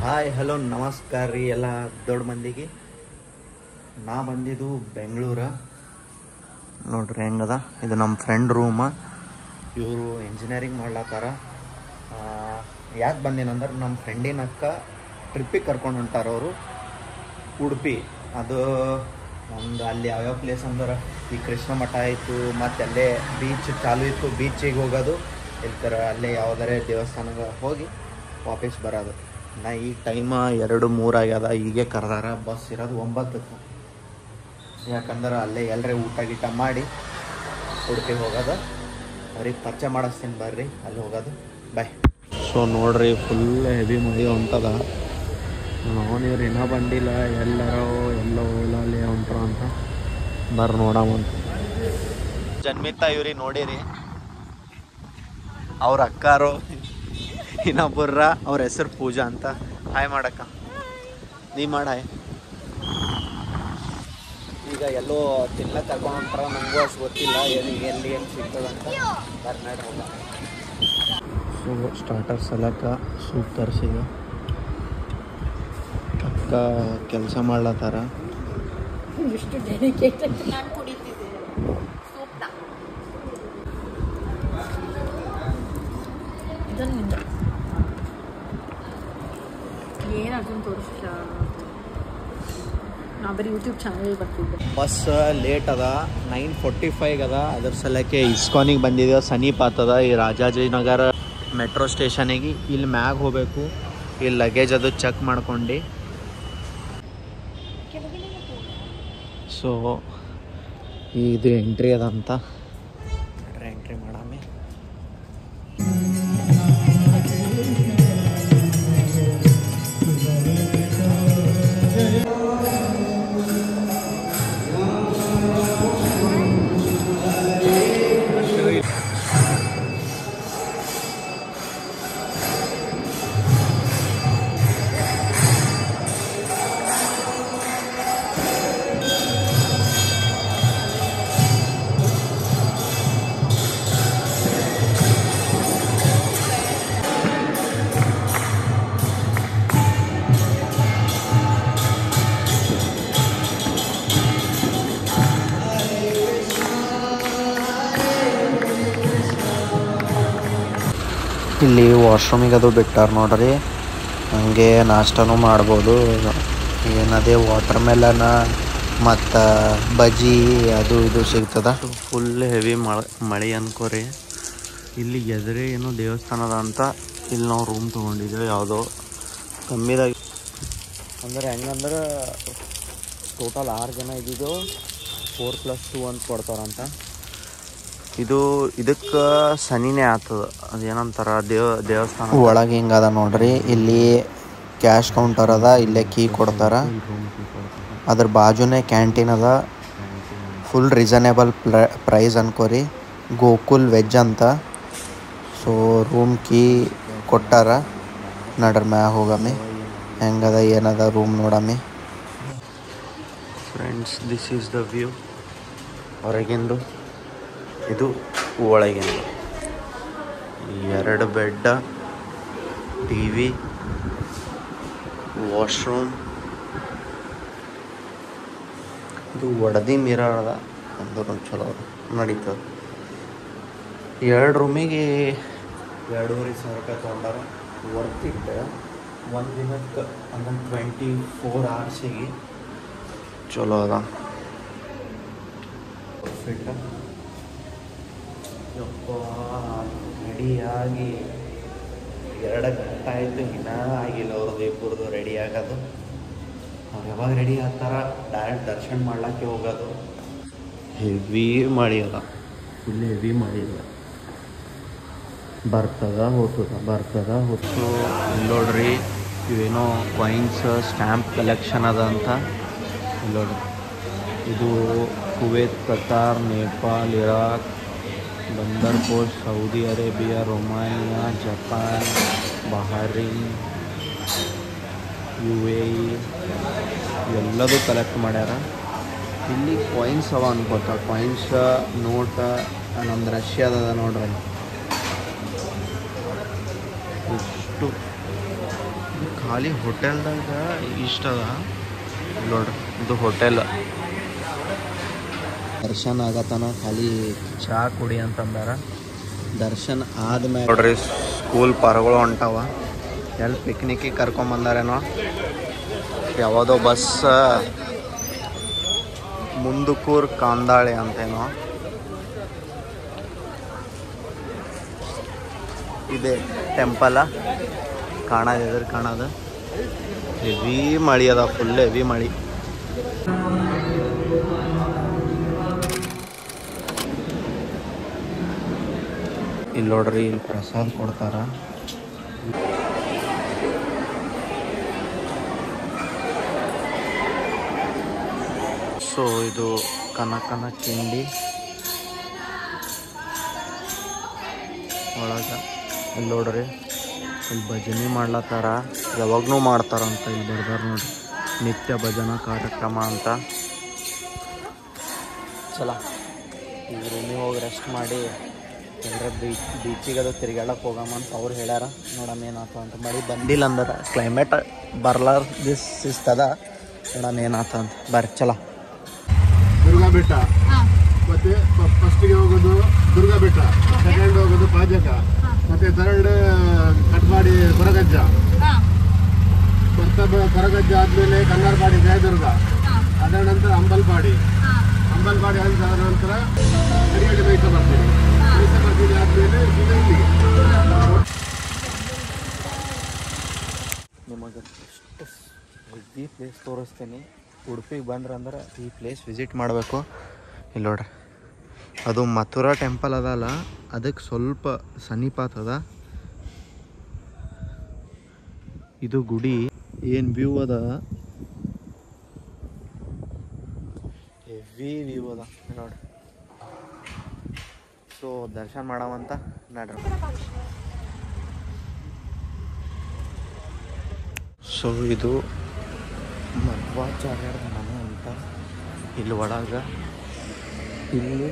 Hi hello ನಮಸ್ಕಾರ ರೀ ಎಲ್ಲ ದೊಡ್ಡ ಮಂದಿಗೆ. ನಾ ಬಂದಿದ್ದು ಬೆಂಗಳೂರ. ನೋಡ್ರಿ ಹೆಂಗದ, ಇದು ನಮ್ಮ ಫ್ರೆಂಡ್ ರೂಮ. ಇವರು ಇಂಜಿನಿಯರಿಂಗ್ ಮಾಡ್ಲತ್ತಾರ. ಯಾಕೆ ಬಂದೇನಂದ್ರೆ ನಮ್ಮ ಫ್ರೆಂಡಿನ ಅಕ್ಕ ಟ್ರಿಪ್ಪಿಗೆ ಕರ್ಕೊಂಡು ಹೊಂಟಾರ ಅವರು ಉಡುಪಿ. ಅದು ಒಂದು ಅಲ್ಲಿ ಯಾವ್ಯಾವ ಪ್ಲೇಸ್ ಅಂದ್ರೆ ಈ ಕೃಷ್ಣ ಮಠ ಆಯಿತು, ಮತ್ತು ಅಲ್ಲೇ ಬೀಚ್ ಚಾಲು ಇತ್ತು, ಬೀಚಿಗೆ ಹೋಗೋದು, ಇಲ್ಕರ ಅಲ್ಲೇ ಯಾವುದಾರೇ ದೇವಸ್ಥಾನಕ್ಕೆ ಹೋಗಿ ವಾಪಸ್ ಬರೋದು. ನಾ ಈಗ ಟೈಮ 2:03 ಆಗ್ಯದ. ಹೀಗೆ ಕರೆದಾರ. ಬಸ್ ಇರೋದು 9ಕ್ಕೆ. ಯಾಕಂದ್ರೆ ಅಲ್ಲೇ ಎಲ್ಲರೇ ಊಟ ಗೀಟ ಮಾಡಿ ಉಡುಪಿಗೆ ಹೋಗೋದು. ಅವ್ರಿಗೆ ಪರಿಚಯ ಮಾಡಿಸ್ತೀನಿ ಬರ್ರಿ, ಅಲ್ಲಿ ಹೋಗೋದು. ಬಾಯ್. ಸೊ ನೋಡ್ರಿ, ಫುಲ್ ಹೆವಿ ಮಳೆ ಹೊಂಟದ. ಇವ್ರು ಇನ್ನೂ ಬಂದಿಲ್ಲ, ಎಲ್ಲೋ ಓಲಲ್ಲಿ ಹೊಂಟ್ರ ಅಂತ. ಬರ್ರಿ ನೋಡಮಂತ. ಜನ್ಮಿತ ಇವ್ರಿಗೆ ನೋಡಿರಿ, ಅವ್ರ ಅಕ್ಕಾರು ಇನ್ನೊಬ್ಬರ, ಅವ್ರ ಹೆಸರು ಪೂಜಾ ಅಂತ. ಹಾಯ್ ಮಾಡಕ್ಕ, ನೀ ಮಾಡ ಹಾಯ್. ಈಗ ಎಲ್ಲೋ ತಿನ್ನಕ್ಕೆ ಕರ್ಕೊಂಡು ಹೊಂಟಾರ. ನನಗೂ ಅಷ್ಟು ಗೊತ್ತಿಲ್ಲ ಎಲ್ಲಿ ಏನು ಸಿಗ್ತದಂತ. ಬರ್ನಾಡ್ ಹೋಗ. ಸೊ ಸ್ಟಾರ್ಟರ್ಸ್ ಎಲ್ಲಕ್ಕ ಸೂಪ್ ತರಿಸಿದ. ಅಕ್ಕ ಕೆಲಸ ಮಾಡ್ಲತ್ತಾರ. ಎಷ್ಟು ಡೆಡಿಕೇಟೆಡ್. ನಾನು ಕುಡಿತಿದ್ದೆ ಸೂಪ್ನ. ಇದನ್ನಿಂದ ಏನು ಅದನ್ನು ತೋರಿಸಿಲ್ಲ. ನಾ ಬರೀ ಯೂಟ್ಯೂಬ್ ಚಾನಲ್ ಬರ್ತಿದ್ದೆ. ಬಸ್ ಲೇಟ್ ಅದ, 9:45 ಅದ. ಅದ್ರ ಸಲಕ್ಕೆ ಇಸ್ಕಾನಿಗೆ ಬಂದಿದ್ದೇವೆ. ಸಮೀಪ ಆಗ್ತದ. ಈ ರಾಜಾಜಿನಗರ ಮೆಟ್ರೋ ಸ್ಟೇಷನಿಗೆ ಇಲ್ಲಿ ಮ್ಯಾಗ ಹೋಗಬೇಕು. ಇಲ್ಲಿ ಲಗೇಜ್ ಅದು ಚೆಕ್ ಮಾಡ್ಕೊಂಡು. ಸೊ ಇದು ಎಂಟ್ರಿ ಅದಂತ. ಎಂಟ್ರಿ ಮಾಡಾಮಿ. ಇಲ್ಲಿ ವಾಶ್ರೂಮಿಗೆ ಅದು ಬಿಟ್ಟಾರ ನೋಡ್ರಿ. ಹಂಗೆ ನಾಷ್ಟನೂ ಮಾಡ್ಬೋದು. ಏನದೇ ವಾಟರ್ ಮೆಲನ ಮತ್ತು ಬಜ್ಜಿ ಅದು ಇದು ಸಿಗ್ತದ. ಫುಲ್ ಹೆವಿ ಮಳೆ ಅನ್ಕೋರಿ. ಇಲ್ಲಿ ಎದುರೇ ಏನೋ ದೇವಸ್ಥಾನದ ಅಂತ ಇಲ್ಲಿ ನಾವು ರೂಮ್ ತೊಗೊಂಡಿದ್ದೇವೆ. ಯಾವುದೋ ಕಮ್ಮಿದಾಗ ಅಂದ್ರೆ ಹೆಂಗಂದ್ರೆ ಟೋಟಲ್ 6 ಜನ ಇದ್ದಿದ್ದು 4+2 ಅಂತ ಕೊಡ್ತಾರಂತ. ಇದಕ್ಕೆ ಸನಿನೇ ಆಗ್ತದ. ಅದೇನಂತಾರ ದೇವಸ್ಥಾನ ಒಳಗೆ ಹಿಂಗದ ನೋಡ್ರಿ. ಇಲ್ಲಿ ಕ್ಯಾಶ್ ಕೌಂಟರ್ ಅದ, ಇಲ್ಲೇ ಕೀ ಕೊಡ್ತಾರ. ಅದ್ರ ಬಾಜುನೇ ಕ್ಯಾಂಟೀನ್ ಅದ. ಫುಲ್ ರೀಸನೇಬಲ್ ಪ್ರೈಸ್ ಅನ್ಕೋರಿ. ಗೋಕುಲ್ ವೆಜ್ ಅಂತ. ಸೊ ರೂಮ್ ಕೀ ಕೊಟ್ಟಾರ. ನಡ್ರ ಮ್ಯಾಗ ಹೋಗಮ್ಮಿ. ಹೆಂಗದ ಏನದ ರೂಮ್ ನೋಡಮ್ಮಿ. Friends, this is the view ಹೊರಗಿಂದು. ಇದು ಒಳಗಿಂದು. 2 ಬೆಡ್ಡ, TV, ವಾಶ್ರೂಮ್. ಇದು ಒಡದಿ ಮಿರರ್ ಅದ. ಅಂದ್ರೂ ಚಲೋ ನಡೀತದೆ. 2 ರೂಮಿಗೆ 2,500 ರೂಪಾಯಿ ತೊಗೊಂಡಾರ. Worth it. 1 ದಿನಕ್ಕೆ ಅಂದ್ರೆ 24 ಅವರ್ಸಿಗೆ ಚಲೋ ಅದ. ಫಿಟ್. ಯಪ್ಪ, ರೆಡಿಯಾಗಿ 2 ಗಂಟೆ ಆಯಿತು, ಇನ್ನೂ ಆಗಿಲ್ಲ ಅವ್ರದ್ದು ಇಬ್ಬರದು ರೆಡಿ ಆಗೋದು. ಅವ್ರು ಯಾವಾಗ ರೆಡಿ ಆಗ್ತಾರ ಡೈರೆಕ್ಟ್ ದರ್ಶನ ಮಾಡ್ಲಿಕ್ಕೆ ಹೋಗೋದು. ಹೆವಿ ಮಳೆ ಅದ, ಫುಲ್ ಹೆವಿ ಮಳೆ ಇಲ್ಲ. ಬರ್ತದ ಹೋಗ್ತದ. ನೋಡ್ರಿ, ಇವೇನೋ ಕಾಯಿನ್ಸ್ ಸ್ಟ್ಯಾಂಪ್ ಕಲೆಕ್ಷನ್ ಅದ ಅಂತ. ನೋಡ್ರಿ, ಇದು ಕುವೈತ್, ಕತಾರ್, ನೇಪಾಲ್, ಇರಾಕ್, ಬಂದರ್ ಪೋಸ್ಟ್, Saudi Arabia, Romania, Japan, Bahrain, UAE ಎಲ್ಲದೂ ಕಲೆಕ್ಟ್ ಮಾಡ್ಯಾರ. ಇಲ್ಲಿ ಕಾಯಿನ್ಸ್ ಅವ ಅನ್ಕೋತ. ಕಾಯಿನ್ಸ್ ನೋಟ ನಮ್ದು ರಷ್ಯಾದ ನೋಡ್ರಿ. ಎಷ್ಟು ಖಾಲಿ ಹೋಟೆಲ್ದಾಗ ಇಷ್ಟ ಅದ ನೋಡ್ರಿ. ಇದು ಹೋಟೆಲ್. ದರ್ಶನ್ ಆಗತನ ಖಾಲಿ ಚಹಾ ಕುಡಿ ಅಂತಂದಾರ. ದರ್ಶನ್ ಆದ್ಮೇಲೆ ನೋಡ್ರಿ ಸ್ಕೂಲ್ ಪಾರ್ಗಳು ಹೊಂಟಾವ. ಎಲ್ಲಿ ಪಿಕ್ನಿಕ್ಕಿಗೆ ಕರ್ಕೊಂಬಂದಾರೇನೋ. ಯಾವುದೋ ಬಸ್ ಮುಂದಕೂರ್ ಕಾಂದಾಳೆ ಅಂತೇನೋ ಇದೆ ಟೆಂಪಲ ಕಾಣೋದು. ಎದುರು ಕಾಣೋದು ಹೆವಿ ಮಳಿ ಅದ, ಫುಲ್ ಹೆವಿ ಮಳಿ. ಇಲ್ಲಿ ನೋಡ್ರಿ, ಇಲ್ಲಿ ಪ್ರಸಾದ ಕೊಡ್ತಾರ. ಸೊ ಇದು ಕನಕನ ಕಿಂಡಿ ಒಳಗ. ಇಲ್ಲಿ ನೋಡ್ರಿ, ಇಲ್ಲಿ ಭಜನೆ ಮಾಡ್ಲತ್ತಾರ. ಯಾವಾಗೂ ಮಾಡ್ತಾರಂತ ಇಲ್ಲಿ ಬರ್ದಾರ ನೋಡ್ರಿ. ನಿತ್ಯ ಭಜನಾ ಕಾರ್ಯಕ್ರಮ ಅಂತ. ಚಲ ಈಗ ರೂಮಿಗೆ ಹೋಗಿ ರೆಸ್ಟ್ ಮಾಡಿ ಎಲ್ಲರ ಬೀಚಿಗೆ ಅದು ತಿರ್ಗಾಡಕ್ಕೆ ಹೋಗಮ್ಮ ಅಂತ ಅವ್ರು ಹೇಳ್ಯಾರ. ನೋಡಮ್ಮ ಏನಾಯ್ತು ಅಂತ. ಮಳೆ ಬಂದಿಲ್ಲ ಅಂದ್ರೆ ಕ್ಲೈಮೇಟ್ ಬರ್ಲಾರ ದಿಸ್ ಇಸ್ತದ. ನೋಡಮ್ಮ ಏನಾಯ್ತು ಅಂತ. ಬರ್ರಿ ಚಲ. ದುರ್ಗಾ ಬೆಟ್ಟ ಮತ್ತೆ ಫಸ್ಟಿಗೆ ಹೋಗೋದು ದುರ್ಗಾ ಬೆಟ್ಟ, ಸೆಕೆಂಡ್ ಹೋಗೋದು ಪಾಜಕ, ಮತ್ತೆ ಥರ್ಡ್ ಕಟ್ಮಾಡಿ ಕೊರಗಜ್ಜ, ಮತ್ತೆ ಕೊರಗಜ್ಜ ಆದ್ಮೇಲೆ ಕನ್ನರ್ಪಾಡಿ ಜಯದುರ್ಗ, ಅದರ ನಂತರ ಅಂಬಲ್ಪಾಡಿ ಆದ ನಂತರ ಕರಿಗಡ್ಡೆ ಮೈಸ ಬರ್ತೀವಿ ಆದ್ಮೇಲೆ ಇಲ್ಲಿಗೆ. ನಿಮಗೆ ಎಷ್ಟು ಹೆವಿ ಪ್ಲೇಸ್ ತೋರಿಸ್ತೀನಿ. ಉಡುಪಿಗೆ ಬಂದ್ರಂದ್ರೆ ಈ ಪ್ಲೇಸ್ ವಿಸಿಟ್ ಮಾಡಬೇಕು. ಇಲ್ಲಿ ನೋಡ್ರಿ, ಅದು ಮಥುರಾ ಟೆಂಪಲ್ ಅದಲ್ಲ, ಅದಕ್ಕೆ ಸ್ವಲ್ಪ ಸಮೀಪ ಆಗ್ತದ. ಇದು ಗುಡಿ ಏನು ವ್ಯೂ ಅದ, ಹೆವಿ ವ್ಯೂ ಅದ ನೋಡ್ರಿ. ಸೊ ದರ್ಶನ ಮಾಡವಂತ ನಡ್ರಿ. ಸೊ ಇದು ಮಧ್ವಾಚಾರ್ಯರ ಮನೆ ಅಂತ. ಇಲ್ಲಿ ಒಳಗೆ ಇಲ್ಲಿ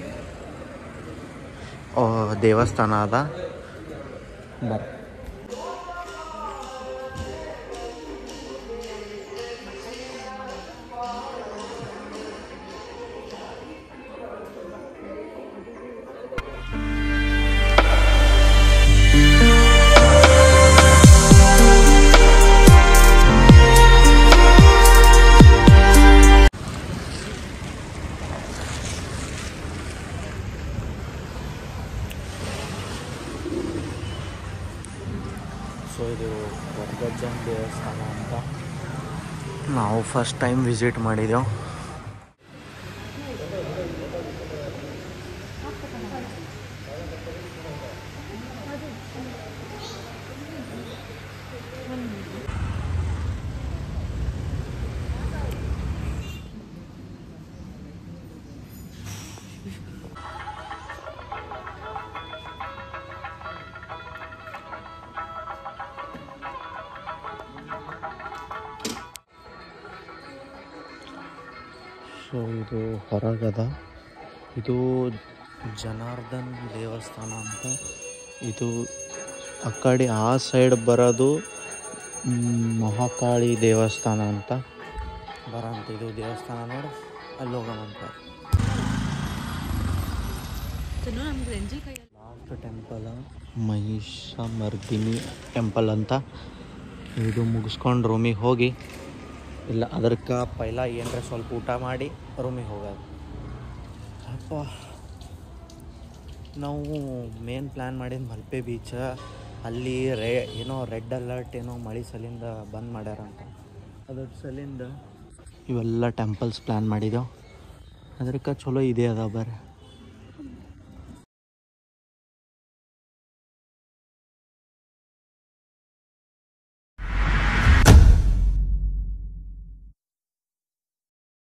ದೇವಸ್ಥಾನ ಅದ. ಬರ್ರಿ. ಸೊ ಇದು ಕೊರಗಜ್ಜನ ದೇವಸ್ಥಾನ ಅಂತ ನಾವು ಫಸ್ಟ್ ಟೈಮ್ ವಿಸಿಟ್ ಮಾಡಿದೆವು. ಸೊ ಇದು ಹೊರಗದ. ಇದು ಜನಾರ್ದನ್ ದೇವಸ್ಥಾನ ಅಂತ. ಇದು ಆ ಕಡೆ ಆ ಸೈಡ್ ಬರೋದು ಮಹಾಕಾಳಿ ದೇವಸ್ಥಾನ ಅಂತ ಬರಂತ. ಇದು ದೇವಸ್ಥಾನ ನೋಡಿ ಅಲ್ಲಿ ಹೋಗೋಣಂತ. ಲಾಸ್ಟ್ ಟೆಂಪಲ್ ಮಹಿಷಮರ್ದಿನಿ ಟೆಂಪಲ್ ಅಂತ. ಇದು ಮುಗಿಸ್ಕೊಂಡು ರೂಮಿಗೆ ಹೋಗಿ, ಇಲ್ಲ ಅದಕ್ಕೆ ಪೈಲ ಏನರ ಸ್ವಲ್ಪ ಊಟ ಮಾಡಿ ರೂಮಿಗೆ ಹೋಗೋದು. ಅಪ್ಪ ನಾವು ಮೇನ್ ಪ್ಲ್ಯಾನ್ ಮಾಡಿದ್ದು ಮಲ್ಪೆ ಬೀಚ. ಅಲ್ಲಿ ಏನೋ ರೆಡ್ ಅಲರ್ಟ್ ಏನೋ ಮಳೆ ಸಲಿಂದ ಬಂದ್ ಮಾಡ್ಯಾರಂತ. ಅದ್ರ ಸಲಿಂದ ಇವೆಲ್ಲ ಟೆಂಪಲ್ಸ್ ಪ್ಲ್ಯಾನ್ ಮಾಡಿದೆವು. ಅದಕ್ಕೆ ಚಲೋ ಇದೆ ಅದ ಬರ್ರಿ.